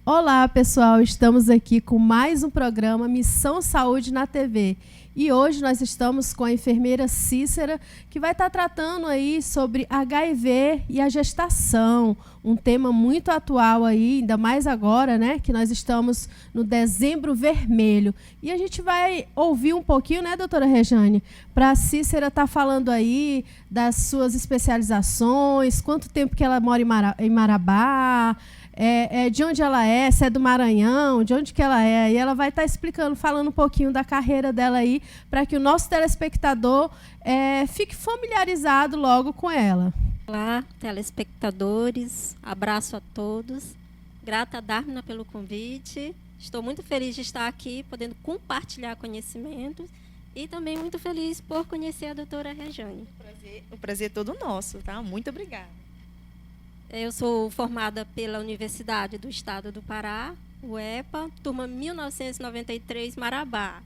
Olá, pessoal. Estamos aqui com mais um programa Missão Saúde na TV. E hoje nós estamos com a enfermeira Cícera, que vai estar tratando aí sobre HIV e a gestação, um tema muito atual aí, ainda mais agora, né, que nós estamos no Dezembro Vermelho. E a gente vai ouvir um pouquinho, né, doutora Rejane, para a Cícera estar falando aí das suas especializações, quanto tempo que ela mora em Marabá, de onde ela é, se é do Maranhão, de onde que ela é. E ela vai estar explicando, falando um pouquinho da carreira dela aí, para que o nosso telespectador fique familiarizado logo com ela. Olá, telespectadores, abraço a todos. Grata a Dharma pelo convite. Estou muito feliz de estar aqui, podendo compartilhar conhecimentos e também muito feliz por conhecer a doutora Rejane. O prazer é todo nosso, tá? Muito obrigada. Eu sou formada pela Universidade do Estado do Pará, UEPA, turma 1993, Marabá,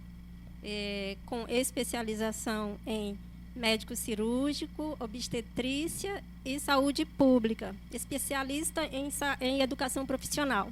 com especialização em médico cirúrgico, obstetrícia e saúde pública, especialista em educação profissional.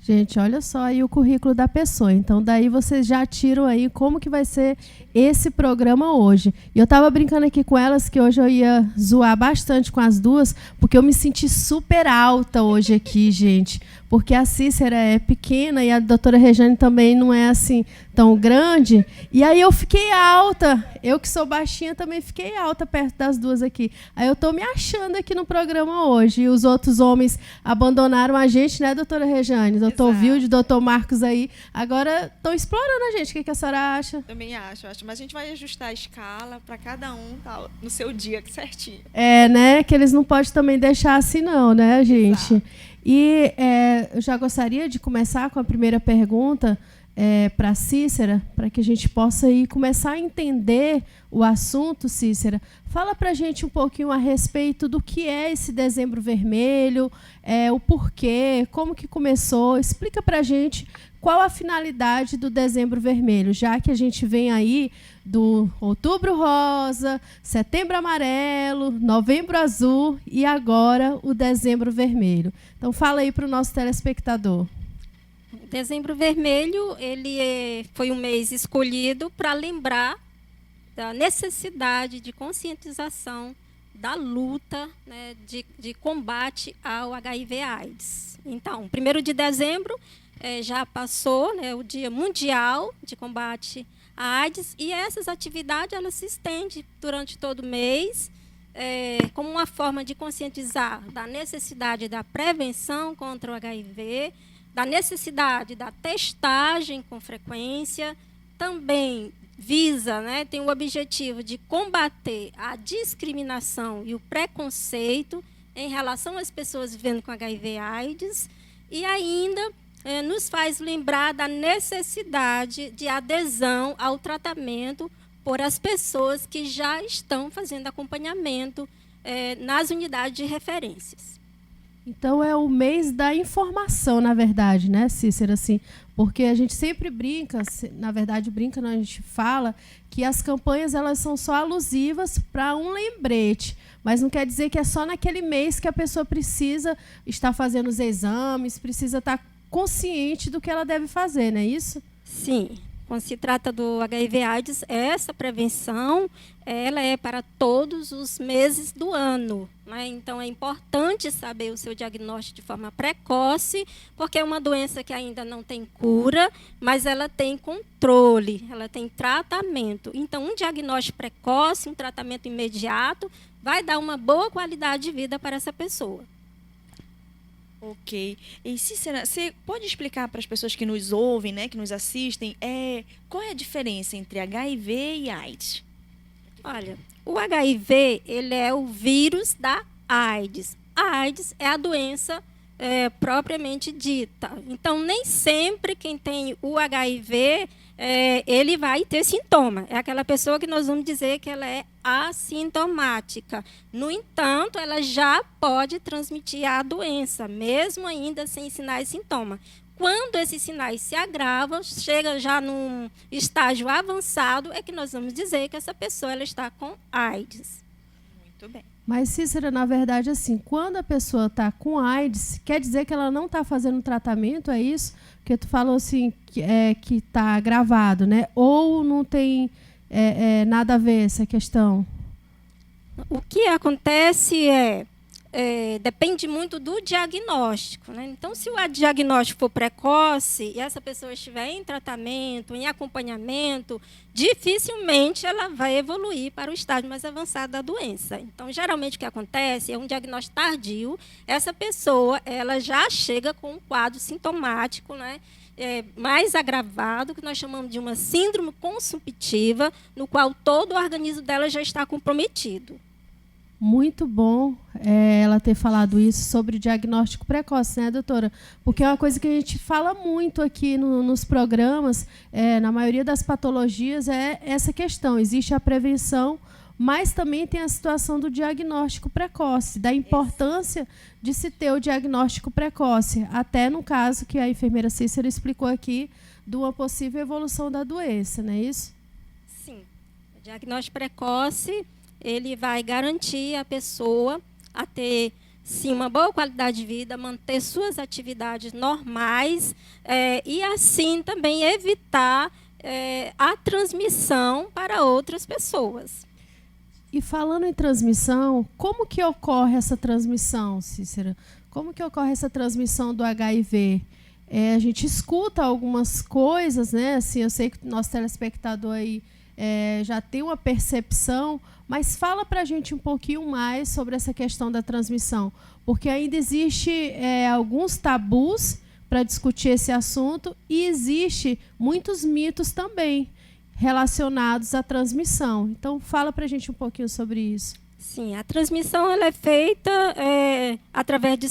Gente, olha só aí o currículo da pessoa. Então, daí vocês já tiram aí como que vai ser esse programa hoje. E eu estava brincando aqui com elas que hoje eu ia zoar bastante com as duas, porque eu me senti super alta hoje aqui, gente. Porque a Cícera é pequena e a doutora Rejane também não é assim tão grande. E aí eu fiquei alta. Eu que sou baixinha também fiquei alta perto das duas aqui. Aí eu estou me achando aqui no programa hoje. E os outros homens abandonaram a gente, né, doutora Rejane? Doutor Vilde, doutor Marcos aí. Agora estão explorando a gente. O que a senhora acha? Também acho. Mas a gente vai ajustar a escala para cada um tá, no seu dia certinho. Né? Que eles não podem também deixar assim não, né, gente? Exato. E eu já gostaria de começar com a primeira pergunta para a Cícera, para que a gente possa aí começar a entender o assunto, Cícera. Fala para a gente um pouquinho a respeito do que é esse Dezembro Vermelho, o porquê, como que começou. Explica para a gente qual a finalidade do Dezembro Vermelho, já que a gente vem aí do Outubro Rosa, Setembro Amarelo, Novembro Azul e agora o Dezembro Vermelho. Então, fala aí para o nosso telespectador. Dezembro Vermelho foi um mês escolhido para lembrar da necessidade de conscientização da luta, né, de combate ao HIV/AIDS. Então, 1º de dezembro já passou, né, o Dia Mundial de Combate à AIDS, e essas atividades elas se estendem durante todo o mês, como uma forma de conscientizar da necessidade da prevenção contra o HIV, da necessidade da testagem com frequência, também visa, né, tem o objetivo de combater a discriminação e o preconceito em relação às pessoas vivendo com HIV/AIDS, e ainda nos faz lembrar da necessidade de adesão ao tratamento por as pessoas que já estão fazendo acompanhamento nas unidades de referências. Então, é o mês da informação, na verdade, né, Cícera? Assim, porque a gente sempre brinca, na verdade, não, a gente fala que as campanhas elas são só alusivas para um lembrete, mas não quer dizer que é só naquele mês que a pessoa precisa estar fazendo os exames, precisa estar consciente do que ela deve fazer, não é isso? Sim. Quando se trata do HIV/AIDS, essa prevenção ela é para todos os meses do ano, né? Então, é importante saber o seu diagnóstico de forma precoce, porque é uma doença que ainda não tem cura, mas ela tem controle, ela tem tratamento. Então, um diagnóstico precoce, um tratamento imediato, vai dar uma boa qualidade de vida para essa pessoa. Ok. E Cícera, você pode explicar para as pessoas que nos ouvem, né, que nos assistem, qual é a diferença entre HIV e AIDS? Olha, o HIV ele é o vírus da AIDS. A AIDS é a doença propriamente dita. Então, nem sempre quem tem o HIV ele vai ter sintoma. É aquela pessoa que nós vamos dizer que ela é assintomática. No entanto, ela já pode transmitir a doença, mesmo ainda sem sinais e sintomas. Quando esses sinais se agravam, chega já num estágio avançado, é que nós vamos dizer que essa pessoa ela está com AIDS. Muito bem. Mas, Cícera, na verdade, assim, quando a pessoa está com AIDS, quer dizer que ela não está fazendo tratamento, é isso? Porque tu falou assim que está gravado, né? Ou não tem nada a ver essa questão? O que acontece depende muito do diagnóstico, né? Então, se o diagnóstico for precoce e essa pessoa estiver em tratamento, em acompanhamento, dificilmente ela vai evoluir para o estágio mais avançado da doença. Então, geralmente o que acontece é um diagnóstico tardio, essa pessoa ela já chega com um quadro sintomático, né? Mais agravado, que nós chamamos de uma síndrome consumptiva, no qual todo o organismo dela já está comprometido. Muito bom ela ter falado isso sobre diagnóstico precoce, né, doutora? Porque é uma coisa que a gente fala muito aqui nos programas, na maioria das patologias, é essa questão. Existe a prevenção, mas também tem a situação do diagnóstico precoce, da importância de se ter o diagnóstico precoce, até no caso que a enfermeira Cícera explicou aqui, de uma possível evolução da doença, não é isso? Sim. O diagnóstico precoce, ele vai garantir a pessoa a ter, sim, uma boa qualidade de vida, manter suas atividades normais e, assim, também evitar a transmissão para outras pessoas. E falando em transmissão, como que ocorre essa transmissão, Cícera? Como que ocorre essa transmissão do HIV? A gente escuta algumas coisas, né? Assim, eu sei que o nosso telespectador aí já tem uma percepção, mas fala para a gente um pouquinho mais sobre essa questão da transmissão, porque ainda existe alguns tabus para discutir esse assunto e existe muitos mitos também relacionados à transmissão. Então, fala para a gente um pouquinho sobre isso. Sim, a transmissão ela é feita através de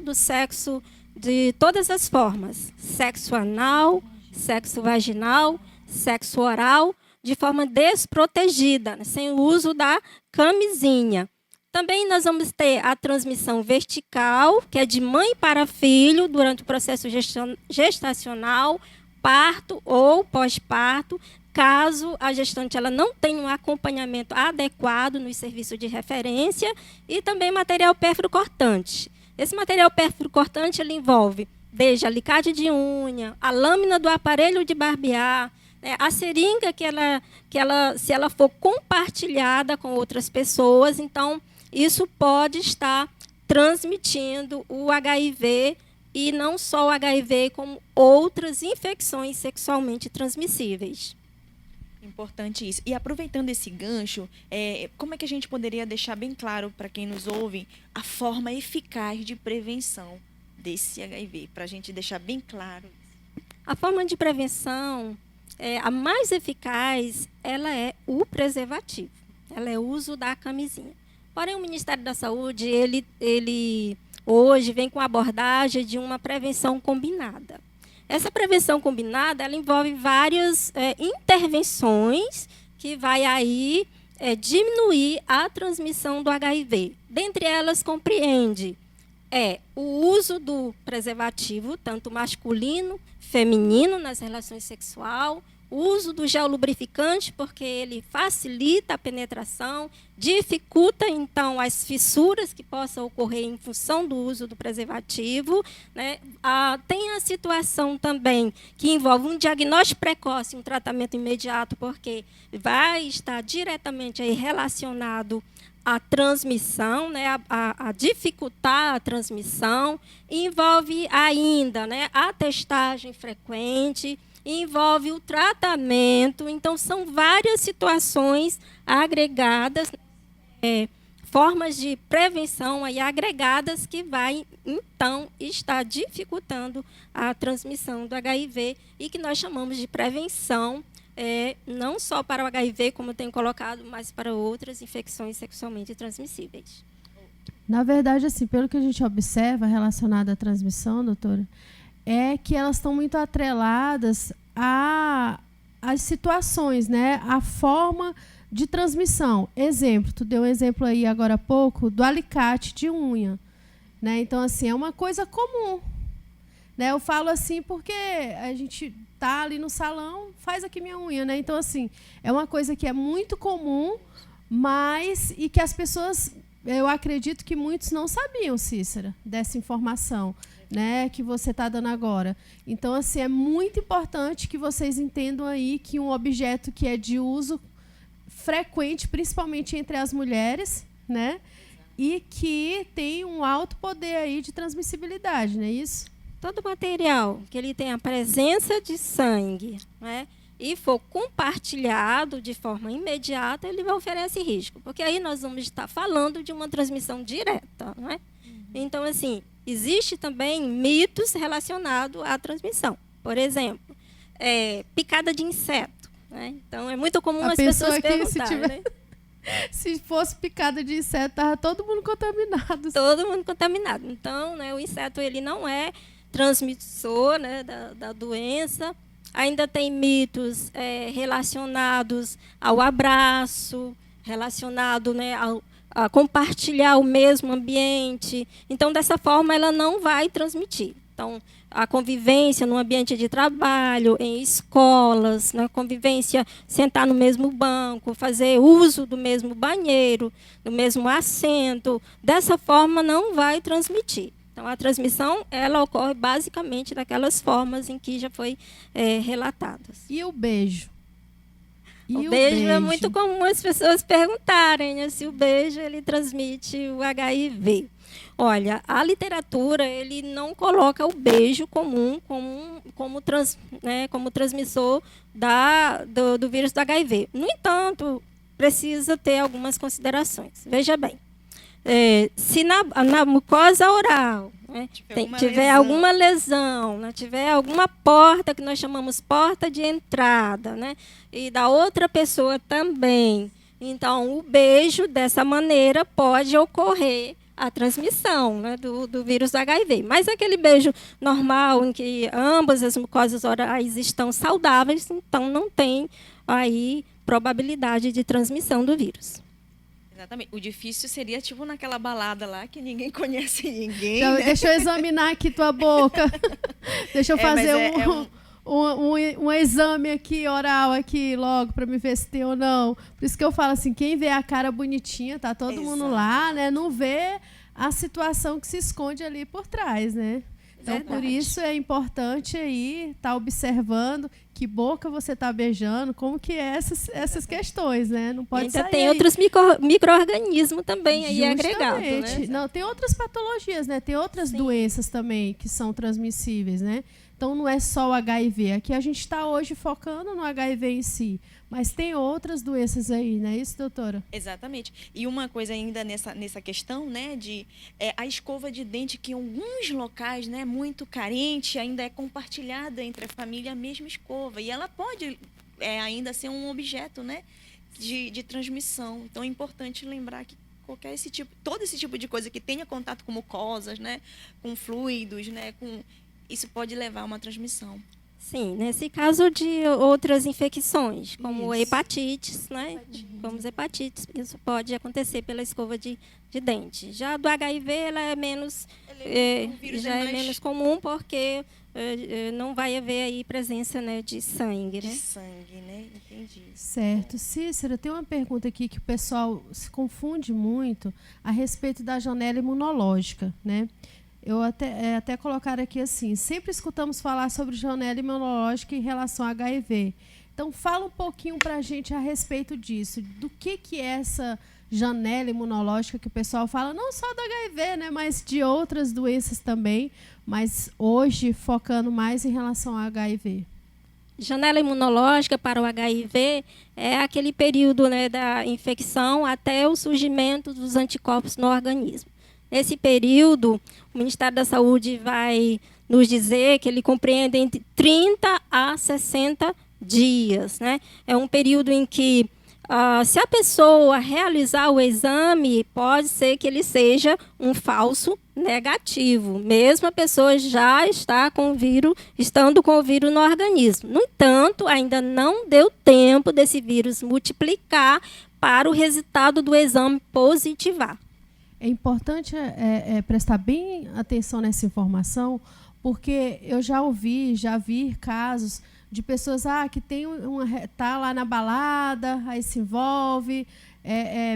do sexo de todas as formas, sexo anal, sexo vaginal, sexo oral, de forma desprotegida, né, sem o uso da camisinha. Também nós vamos ter a transmissão vertical, que é de mãe para filho, durante o processo gestacional, parto ou pós-parto, caso a gestante ela não tenha um acompanhamento adequado nos serviços de referência, e também material pérfuro-cortante. Esse material pérfuro-cortante ele envolve desde alicate de unha, a lâmina do aparelho de barbear, a seringa se ela for compartilhada com outras pessoas, então isso pode estar transmitindo o HIV, e não só o HIV, como outras infecções sexualmente transmissíveis. Importante isso. E aproveitando esse gancho, como é que a gente poderia deixar bem claro para quem nos ouve a forma eficaz de prevenção desse HIV, para a gente deixar bem claro? A forma de prevenção, a mais eficaz, ela é o preservativo. Ela é o uso da camisinha. Porém, o Ministério da Saúde, ele hoje vem com a abordagem de uma prevenção combinada. Essa prevenção combinada, ela envolve várias intervenções que vai aí diminuir a transmissão do HIV. Dentre elas, compreende o uso do preservativo, tanto masculino, feminino, nas relações sexuais, o uso do gel lubrificante, porque ele facilita a penetração, dificulta, então, as fissuras que possam ocorrer em função do uso do preservativo, né? Tem a situação também que envolve um diagnóstico precoce, um tratamento imediato, porque vai estar diretamente aí relacionado à transmissão, né? a dificultar a transmissão, envolve ainda, né, a testagem frequente, envolve o tratamento. Então, são várias situações agregadas, formas de prevenção aí agregadas que vai, então, estar dificultando a transmissão do HIV e que nós chamamos de prevenção, não só para o HIV, como eu tenho colocado, mas para outras infecções sexualmente transmissíveis. Na verdade, assim, pelo que a gente observa relacionado à transmissão, doutora, é que elas estão muito atreladas às situações, né? A forma de transmissão. Exemplo, tu deu um exemplo aí agora há pouco do alicate de unha, né? Então, assim, é uma coisa comum, né? Eu falo assim porque a gente tá ali no salão, faz aqui minha unha, né? Então, assim, é uma coisa que é muito comum, e que as pessoas eu acredito que muitos não sabiam, Cícera, dessa informação, né, que você está dando agora. Então, assim, é muito importante que vocês entendam aí que um objeto que é de uso frequente, principalmente entre as mulheres, né, e que tem um alto poder aí de transmissibilidade, não é isso? Todo material que ele tem a presença de sangue, né, e for compartilhado de forma imediata, ele oferece risco. Porque aí nós vamos estar falando de uma transmissão direta, não é? Então, assim, existe também mitos relacionados à transmissão. Por exemplo, picada de inseto, né? Então, é muito comum as pessoas perguntarem, né? Se fosse picada de inseto, estava todo mundo contaminado. Todo mundo contaminado. Então, né, o inseto ele não é transmissor, né, da doença. Ainda tem mitos relacionados ao abraço, relacionado, né, a compartilhar o mesmo ambiente. Então, dessa forma, ela não vai transmitir. Então, a convivência no ambiente de trabalho, em escolas, na convivência, sentar no mesmo banco, fazer uso do mesmo banheiro, do mesmo assento, dessa forma não vai transmitir. Então, a transmissão ela ocorre basicamente daquelas formas em que já foi relatadas. E o beijo? O beijo é muito comum as pessoas perguntarem, né, se o beijo ele transmite o HIV. Olha, a literatura ele não coloca o beijo comum como transmissor do vírus do HIV. No entanto, precisa ter algumas considerações. Veja bem, se na mucosa oral, né, tiver alguma lesão, né, tiver alguma porta que nós chamamos porta de entrada, né, e da outra pessoa também, então o beijo dessa maneira pode ocorrer a transmissão, né, do vírus do HIV. Mas aquele beijo normal em que ambas as mucosas orais estão saudáveis, então não tem aí probabilidade de transmissão do vírus. Exatamente. O difícil seria, tipo, naquela balada lá que ninguém conhece ninguém. Então, né? Deixa eu examinar aqui tua boca. Deixa eu fazer um exame aqui, oral, aqui, logo, para me ver se tem ou não. Por isso que eu falo assim, quem vê a cara bonitinha, tá todo mundo lá, né? Não vê a situação que se esconde ali por trás, né? Então, por isso é importante aí estar observando que boca você está beijando, como que é essas questões, né? Não pode ainda sair tem aí. outros micro-organismos também aí agregados, né? Não, tem outras patologias, né? Tem outras doenças também que são transmissíveis, né? Então, não é só o HIV. Aqui a gente está hoje focando no HIV em si, mas tem outras doenças aí, não é isso, doutora? Exatamente. E uma coisa ainda nessa questão, né, de a escova de dente, que em alguns locais, né, muito carente, ainda é compartilhada entre a família a mesma escova. E ela pode ainda ser um objeto, né, de transmissão. Então, é importante lembrar que todo esse tipo de coisa que tenha contato com mucosas, né, com fluidos, né, isso pode levar a uma transmissão. Sim, nesse caso de outras infecções, como hepatites, né? Como as hepatites, isso pode acontecer pela escova de dente. Já do HIV, ela é menos, menos comum, porque não vai haver aí presença, né, de sangue, né? De sangue, né? Entendi. Certo. Cícera, tem uma pergunta aqui que o pessoal se confunde muito a respeito da janela imunológica, né? Eu até colocar aqui assim, sempre escutamos falar sobre janela imunológica em relação ao HIV. Então, fala um pouquinho para a gente a respeito disso. Do que é essa janela imunológica que o pessoal fala, não só do HIV, né, mas de outras doenças também, mas hoje focando mais em relação ao HIV. Janela imunológica para o HIV é aquele período, né, da infecção até o surgimento dos anticorpos no organismo. Nesse período, o Ministério da Saúde vai nos dizer que ele compreende entre 30 a 60 dias, né? É um período em que, se a pessoa realizar o exame, pode ser que ele seja um falso negativo, mesmo a pessoa já está estando com o vírus no organismo. No entanto, ainda não deu tempo desse vírus multiplicar para o resultado do exame positivar. É importante prestar bem atenção nessa informação, porque eu já vi casos de pessoas que tem tá lá na balada, aí se envolve,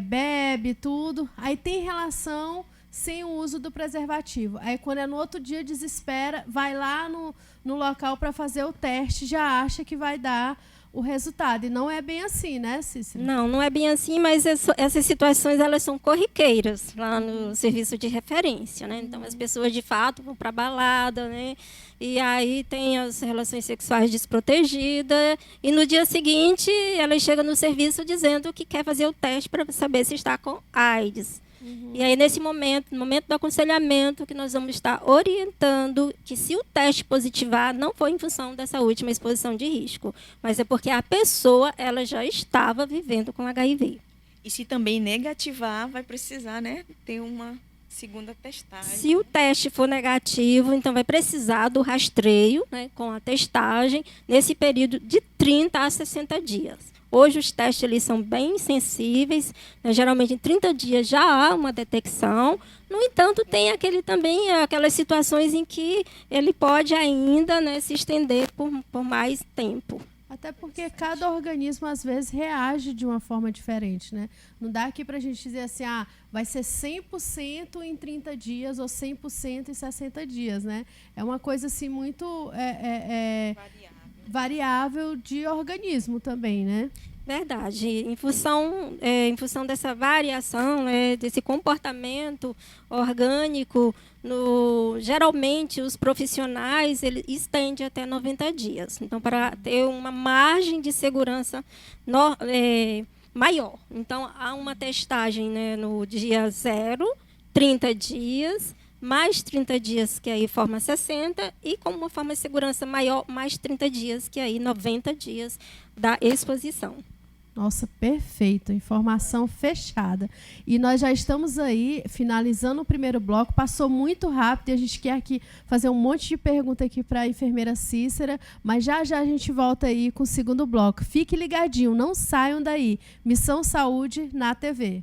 bebe, tudo, aí tem relação sem o uso do preservativo. Aí, quando é no outro dia, desespera, vai lá no local para fazer o teste, já acha que vai dar o resultado. E não é bem assim, né, Cícera? Não é bem assim, mas essas situações elas são corriqueiras lá no serviço de referência, né? Então, as pessoas, de fato, vão para a balada, né? E aí tem as relações sexuais desprotegidas, e no dia seguinte elas chegam no serviço dizendo que quer fazer o teste para saber se está com AIDS. E aí, nesse momento, no momento do aconselhamento, que nós vamos estar orientando que, se o teste positivar, não foi em função dessa última exposição de risco, mas é porque a pessoa ela já estava vivendo com HIV. E se também negativar, vai precisar, né, ter uma segunda testagem. Se o teste for negativo, então vai precisar do rastreio, né, com a testagem, nesse período de 30 a 60 dias. Hoje os testes eles são bem sensíveis, né? Geralmente em 30 dias já há uma detecção. No entanto, tem também aquelas situações em que ele pode ainda, né, se estender por mais tempo. Até porque cada organismo, às vezes, reage de uma forma diferente, né? Não dá aqui para a gente dizer assim, vai ser 100% em 30 dias ou 100% em 60 dias, né? É uma coisa assim muito variável de organismo também, né? Verdade. Em função dessa variação, desse comportamento orgânico, geralmente os profissionais eles estendem até 90 dias. Então, para ter uma margem de segurança maior. Então, há uma testagem, né, no dia 0, 30 dias, mais 30 dias, que aí forma 60, e como uma forma de segurança maior, mais 30 dias, que aí 90 dias da exposição. Nossa, perfeito. Informação fechada. E nós já estamos aí finalizando o primeiro bloco. Passou muito rápido e a gente quer aqui fazer um monte de pergunta aqui para a enfermeira Cícera, mas já a gente volta aí com o segundo bloco. Fique ligadinho, não saiam daí. Missão Saúde na TV.